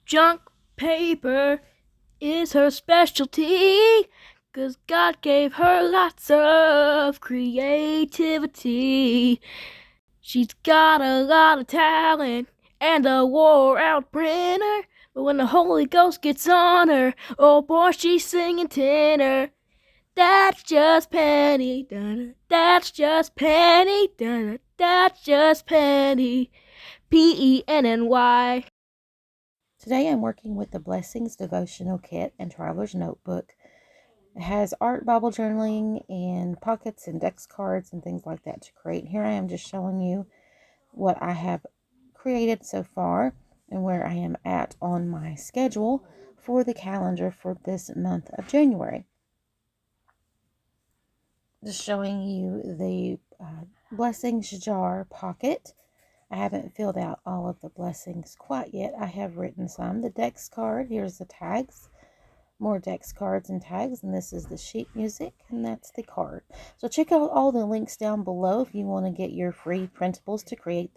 Junk paper is her specialty, 'cause God gave her lots of creativity. She's got a lot of talent and a wore-out printer, but when the Holy Ghost gets on her, oh boy, she's singing tenor. That's just Penny, dun, that's just Penny, dun, that's just Penny, Penny. Today I'm working with the Blessings Devotional Kit and Traveler's Notebook. It has art, Bible journaling, and pockets and dex cards and things like that to create. Here I am just showing you what I have created so far and where I am at on my schedule for the calendar for this month of January. Just showing you the blessings jar pocket. I haven't filled out all of the blessings quite yet. I have written some. The dex card, here's the tags. More dex cards and tags, and this is the sheet music, and that's the card. So check out all the links down below if you want to get your free printables to create